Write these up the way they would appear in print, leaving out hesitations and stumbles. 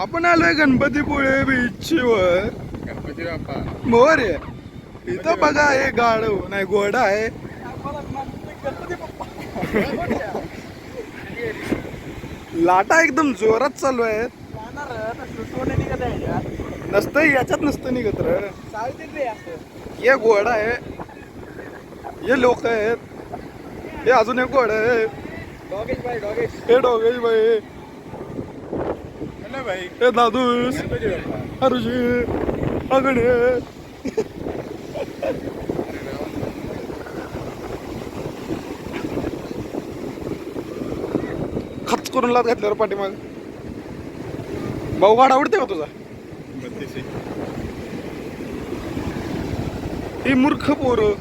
आपण आलोय गणपतीपुळे बीचवर. गणपती बाप्पा मोर आहे इथं बघा. हे गाढव नाही घोडा आहे. लाटा एकदम जोरात चालू आहेत. नसतं याच्यात नसतं निघत र. हे घोडा आहे. हे लोक आहेत. हे अजून एक घोडा आहे. हे डॉगेश भाई. हे दादूस हरुजी अगणे. खच करून लात घातल्यावर पाठीमाग. भाऊ गाड आवडते का तुझा? ही मूर्ख पोरं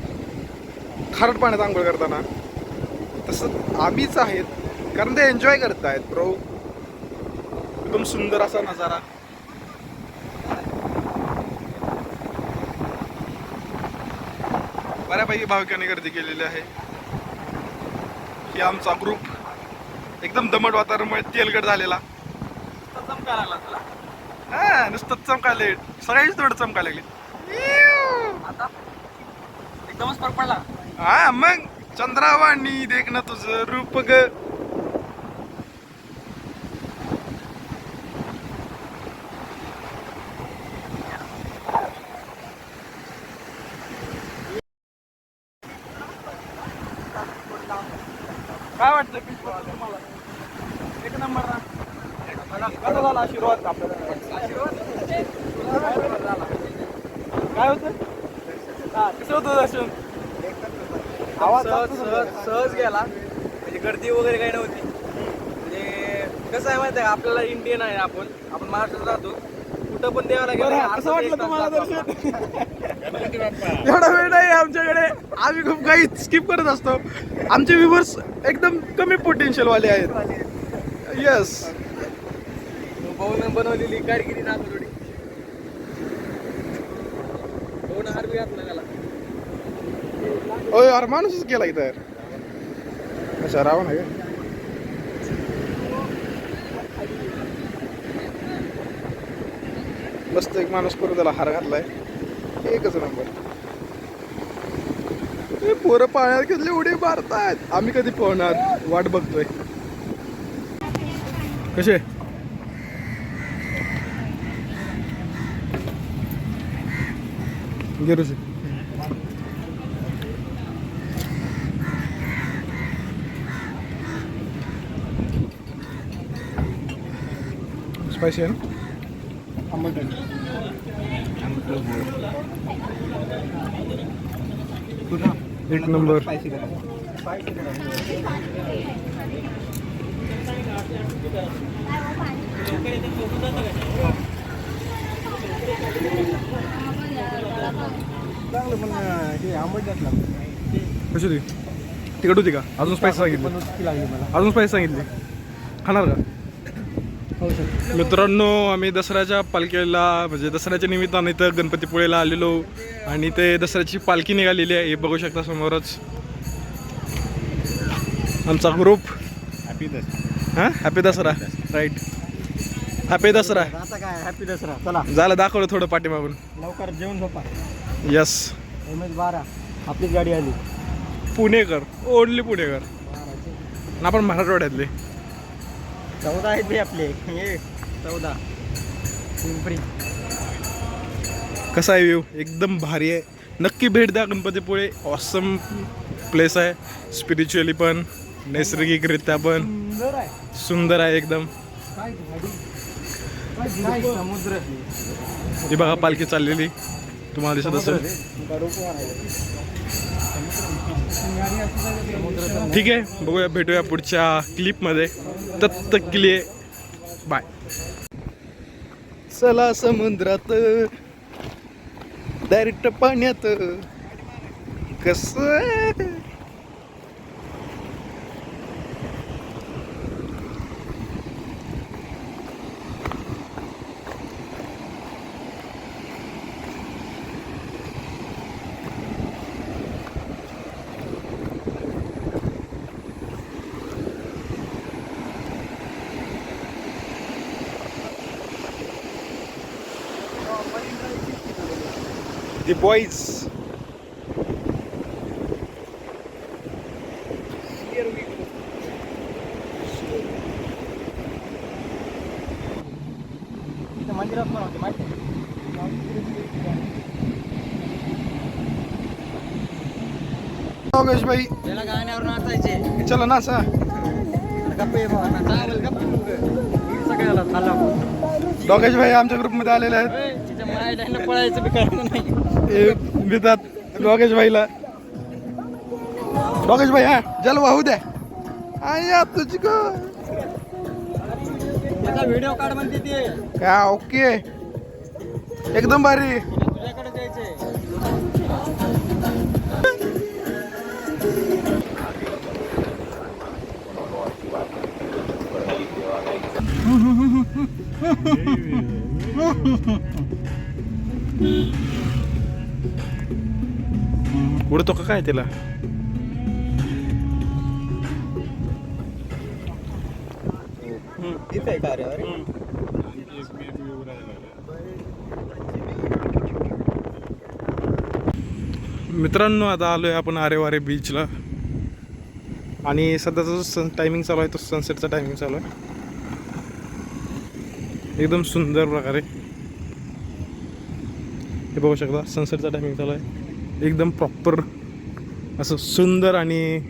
खारट पाण्यात आंघोळ करताना. तसं आम्हीच आहेत कारण ते एन्जॉय करतायत ब्रो. एकदम सुंदर असा नजारा. बऱ्यापैकी भाविकांनी गर्दी केलेली आहे. ही आमचा ग्रुप एकदम दमट वातावरणामुळे तेलकट झालेला. हा नुसतं चमकायला सगळ्याच थोडं चमकायला लागली. एकदमच फरक पडला. हा मग चंद्रावाणी देख ना तुझं रूप ग. काय वाटतं तुम्हाला? एक नंबर ना. कसा झाला आशीर्वाद आपल्याला? काय होतं? हा कसं होतं दर्शन? आवाज सहज गेला म्हणजे गर्दी वगैरे काही नव्हती. म्हणजे कसं आहे माहिती आहे आपल्याला इंडियन आहे. आपण महाराष्ट्रात राहतो. कुठं पण देवाला गेलं. कसं वाटलं तुम्हाला दर्शन? एवढा वेळ नाही आमच्याकडे. आम्ही खूप काही स्किप करत असतो. आमचे व्ह्यूवर्स एकदम कमी पोटेन्शियल वाले आहेत. येस भाऊन बनवलेली कारगिरी ना थोडी. भाऊन हार बी घातला त्याला. होय अरे माणूसच केला इथं. अच्छा रावण आहे का? मस्त एक माणूस करून त्याला हार घातलाय. एकच नंबर. पोरं पाण्यात घेतले उडी मारतायत. आम्ही कधी पोहणार वाट बघतोय. कसे गिरूशी स्पायसी आहे ना. एक नंबर. कशी होती? तिकट होती का? अजून स्पाइस सांगितली. अजून स्पाइस सांगितली. खाणार का? मित्रांनो आम्ही दसऱ्याच्या पालखीला म्हणजे दसऱ्याच्या निमित्ताने इथं गणपतीपुळेला आलेलो आणि ते दसऱ्याची पालखी निघालेली आहे. हे बघू शकता समोरच आमचा ग्रुप. हां happy Dussehra. Right happy Dussehra. आता काय हॅपी दसरा. चला झालं दाखवलं थोडं पाठीमागून. लवकर जेवण झोपा. यस MS-12 आपलीच गाडी आली. पुणेकर ओनली पुणेकर. आपण मराठवाड्यातले 14 आहेत बे आपले. 14 पिंपरी. कसा आहे व्ह्यू? एकदम भारी आहे. नक्की भेट द्या गणपतीपुळे. ऑसम प्लेस आहे. स्पिरिच्युअली पण नैसर्गिकरित्या पण सुंदर आहे एकदम. समुद्र. ही बघा पालखी चाललेली तुम्हाला दिसत असेल. ठीक आहे बघूया भेटूया पुढच्या क्लिपमध्ये. तत्त क्लिये बाय. चला समुद्रात डायरेक्ट पाण्यात कसं दी बॉईज. मंदिरात पण होते माहिती योगेश भाई त्याला गाण्यावर नाचायचे. चला ना सा. गप्पे सगळ्याला खाल्ला. योगेश भाई आमच्या ग्रुपमध्ये आलेले आहेत. तिच्या मायला पळायचं बी करायचं नाही. हे देतात योगेश भाईला. योगेश भाई हा जल वाहू द्या. आया तुझी को त्याचा व्हिडिओ काढ म्हणते ते. का ओके एकदम भारी. तुझ्याकडे द्यायचे. उडतो का काय त्याला. इथे आहे का रे? अरे मित्रांनो आता आलोय आपण आरेवारे बीचला. आणि सध्याचा जो टायमिंग चालू आहे तो सनसेटचा टायमिंग चालू आहे. एकदम सुंदर प्रकारे हे बघू शकता सनसेटचा टायमिंग चालू आहे. एकदम प्रॉपर असं सुंदर आणि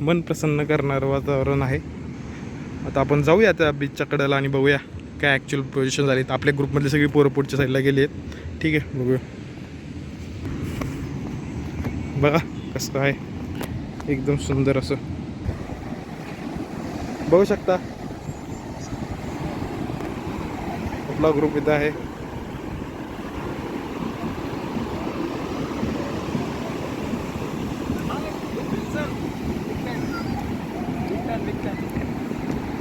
मन प्रसन्न करणारं वातावरण आहे. आता आपण जाऊया त्या बीचच्या कडेला आणि बघूया काय ॲक्च्युअल पोझिशन झाली. आपल्या ग्रुपमधली सगळी पोरं पुढच्या साईडला गेली आहेत. ठीक आहे बघूया. बघा कसं आहे एकदम सुंदर असं बघू शकता. आपला ग्रुप इथं आहे.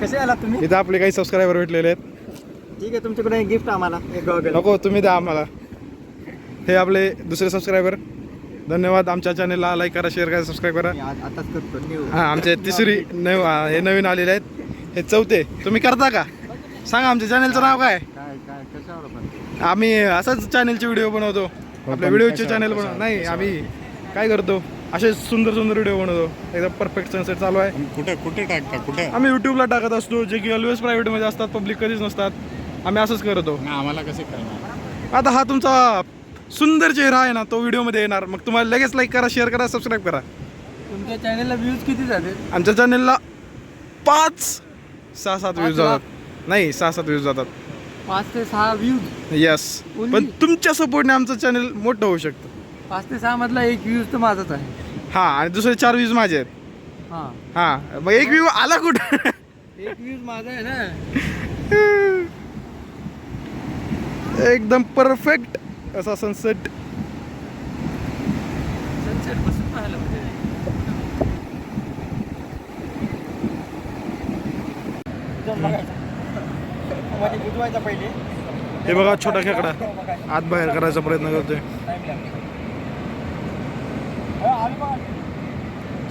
कसे आला तुम्ही? इथं आपले काही सबस्क्रायबर भेटलेले आहेत. ठीक आहे तुमच्याकडे गिफ्ट आम्हाला एक गॉगल. नको तुम्ही द्या आम्हाला. हे आपले दुसरे सबस्क्रायबर. धन्यवाद. आमच्या चॅनलला लाईक करा, शेअर करा, सबस्क्राईब करा. आताच करतो. हां आमचे तिसरी हे नवीन आलेले आहेत. हे चौथे तुम्ही करता का सांगा. आमच्या चॅनलचं नाव काय? काय कशावर पण आम्ही असंच चॅनलचे व्हिडिओ बनवतो. आपल्या व्हिडिओचे चॅनल बनव नाही आम्ही काय करतो असे सुंदर सुंदर व्हिडिओ बनवतो. एकदम परफेक्ट सनसेट चालू आहे. कुठे टाकता कुठे? आम्ही यूट्यूबला टाकत असतो जे की ऑलवेज प्रायव्हेटमध्ये असतात, पब्लिक कधीच नसतात. आम्ही असंच करतो. आम्हाला कसे करणार? आता हा तुमचा सुंदर चेहरा आहे ना तो व्हिडिओमध्ये येणार. मग तुम्हाला लगेच लाईक करा, शेअर करा, सबस्क्राईब करा. तुमच्या चॅनलला व्ह्यूज किती झाले? आमच्या चॅनलला 5-6-7 व्ह्यूज जातात. नाही 6-7 व्ह्यूज जातात. 5 ते 6 व्ह्यूज. यस पण तुमच्या सपोर्टने आमचं चॅनल मोठं होऊ शकतं. 5 ते 6 मधला एक व्ह्यूज तर माझाच आहे. हां आणि दुसरे 4 व्ह्यूज माझे आहेत. हां हां मग एक व्ह्यू आला कुठं? एक व्ह्यूज माझा आहे ना. एकदम परफेक्ट असा सनसेट. सनसेट बसून पाहायला म्हणजे बुजवायचा पहिले. हे बघा छोटा खेकडा आत बाहेर करायचा प्रयत्न करतोय.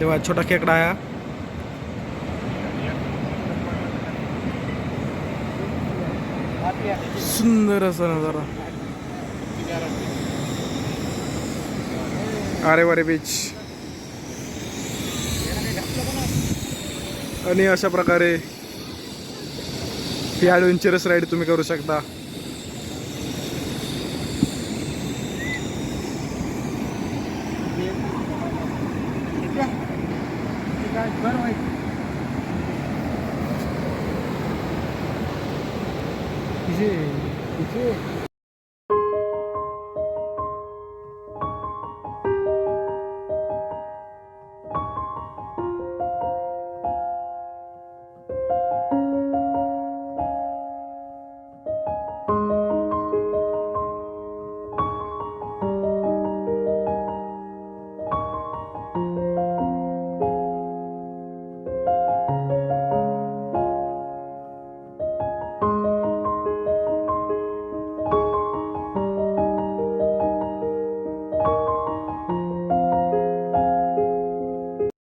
तेव्हा छोटा खेकडा आहे. सुंदर असा नजारा. आरेवारे बीच. आणि अशा प्रकारे ही ॲडव्हेंचरस राईड तुम्ही करू शकता. इथे